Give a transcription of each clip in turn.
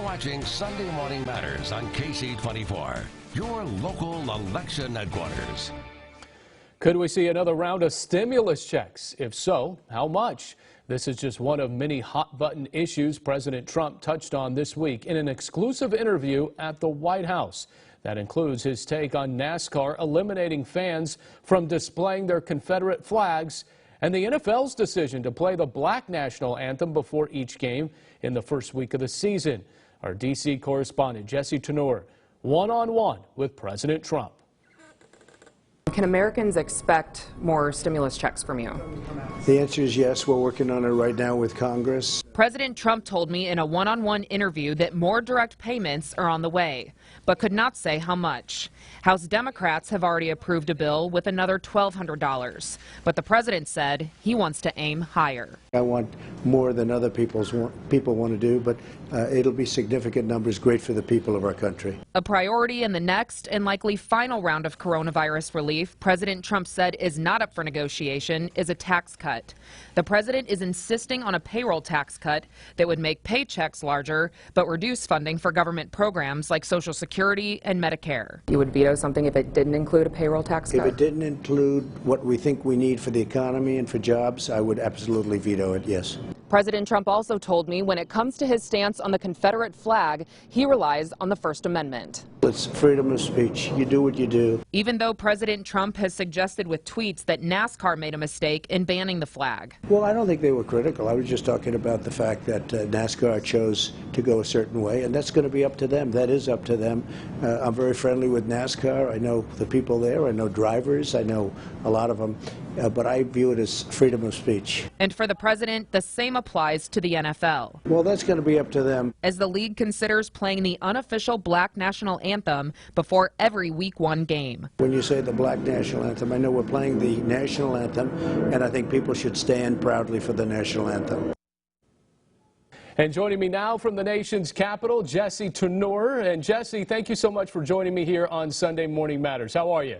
watching Sunday Morning Matters on KC24, your local election headquarters. Could we see another round of stimulus checks? If so, how much? This is just one of many hot-button issues President Trump touched on this week in an exclusive interview at the White House. That includes his take on NASCAR eliminating fans from displaying their Confederate flags and the NFL's decision to play the black national anthem before each game in the first week of the season. Our D.C. correspondent Jesse Tenor one-on-one with President Trump. Can Americans expect more stimulus checks from you? The answer is yes. We're working on it right now with Congress. President Trump told me in a one-on-one interview that more direct payments are on the way, but could not say how much. House Democrats have already approved a bill with another $1,200, but the president said he wants to aim higher. I want more than other people want to do, but it'll be significant numbers, great for the people of our country. A priority in the next and likely final round of coronavirus relief, President Trump said is not up for negotiation, is a tax cut. The president is insisting on a payroll tax cut that would make paychecks larger, but reduce funding for government programs like Social Security and Medicare. You would veto something if it didn't include a payroll tax cut? If it didn't include what we think we need for the economy and for jobs, I would absolutely veto it, yes. President Trump also told me when it comes to his stance on the Confederate flag, he relies on the First Amendment. It's freedom of speech. You do what you do. Even though President Trump has suggested with tweets that NASCAR made a mistake in banning the flag. Well, I don't think they were critical. I was just talking about the fact that NASCAR chose to go a certain way, and that's going to be up to them. That is up to them. I'm very friendly with NASCAR. I know the people there. I know drivers. I know a lot of them. But I view it as freedom of speech. And for the president, the same applies to the NFL. Well, that's going to be up to them. As the league considers playing the unofficial black national anthem before every Week 1 game. When you say the black national anthem, I know we're playing the national anthem, and I think people should stand proudly for the national anthem. And joining me now from the nation's capital, Jesse Tenor. And Jesse, thank you so much for joining me here on Sunday Morning Matters. How are you?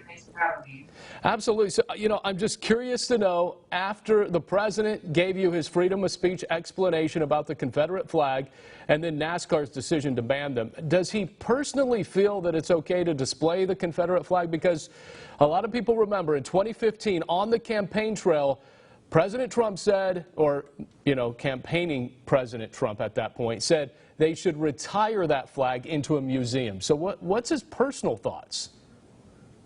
Thanks for having me. Absolutely. So, I'm just curious to know, after the president gave you his freedom of speech explanation about the Confederate flag and then NASCAR's decision to ban them, does he personally feel that it's okay to display the Confederate flag? Because a lot of people remember in 2015 on the campaign trail, President Trump said, or, campaigning President Trump at that point, said they should retire that flag into a museum. So what's his personal thoughts?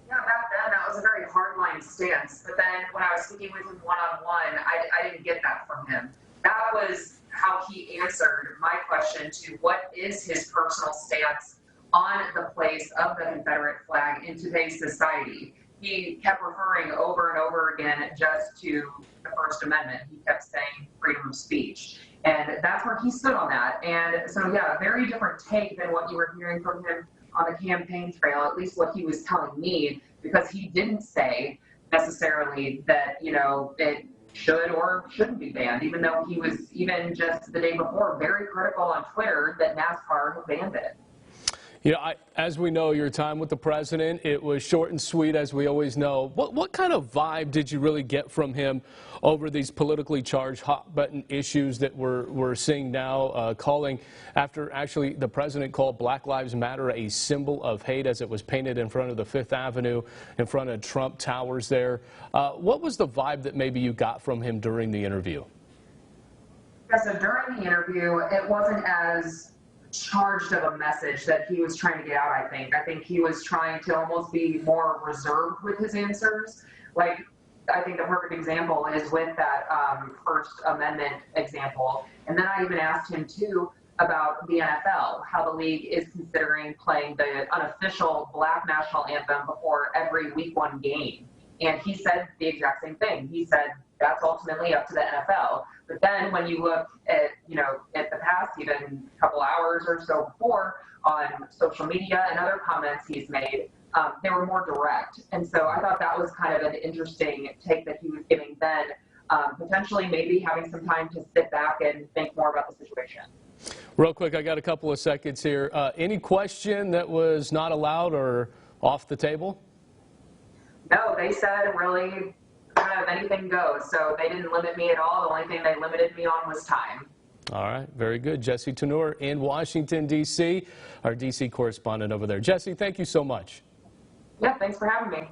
Yeah, back then that was a very hardline stance. But then when I was speaking with him one-on-one, I didn't get that from him. That was how he answered my question to what is his personal stance on the place of the Confederate flag in today's society. He kept referring over and over again just to the First Amendment. He kept saying freedom of speech. And that's where he stood on that. And so, yeah, a very different take than what you were hearing from him on the campaign trail, at least what he was telling me, because he didn't say necessarily that, it should or shouldn't be banned, even though he was even just the day before very critical on Twitter that NASCAR had banned it. As we know, your time with the president, it was short and sweet, as we always know. What kind of vibe did you really get from him over these politically charged hot-button issues that we're seeing now, calling after actually the president called Black Lives Matter a symbol of hate as it was painted in front of the Fifth Avenue, in front of Trump Towers there? What was the vibe that maybe you got from him during the interview? Yeah, so during the interview, it wasn't as charged of a message that he was trying to get out, I think. I think he was trying to almost be more reserved with his answers. Like, I think the perfect example is with that First Amendment example. And then I even asked him, too, about the NFL, how the league is considering playing the unofficial black national anthem before every Week 1 game. And he said the exact same thing. He said that's ultimately up to the NFL. But then when you look at, at the past, even a couple hours or so before, on social media and other comments he's made, they were more direct. And so I thought that was kind of an interesting take that he was giving then, potentially maybe having some time to sit back and think more about the situation. Real quick, I got a couple of seconds here. Any question that was not allowed or off the table? No, they said really kind of anything goes. So they didn't limit me at all. The only thing they limited me on was time. All right, very good. Jesse Tenor in Washington, D.C., our D.C. correspondent over there. Jesse, thank you so much. Yeah, thanks for having me.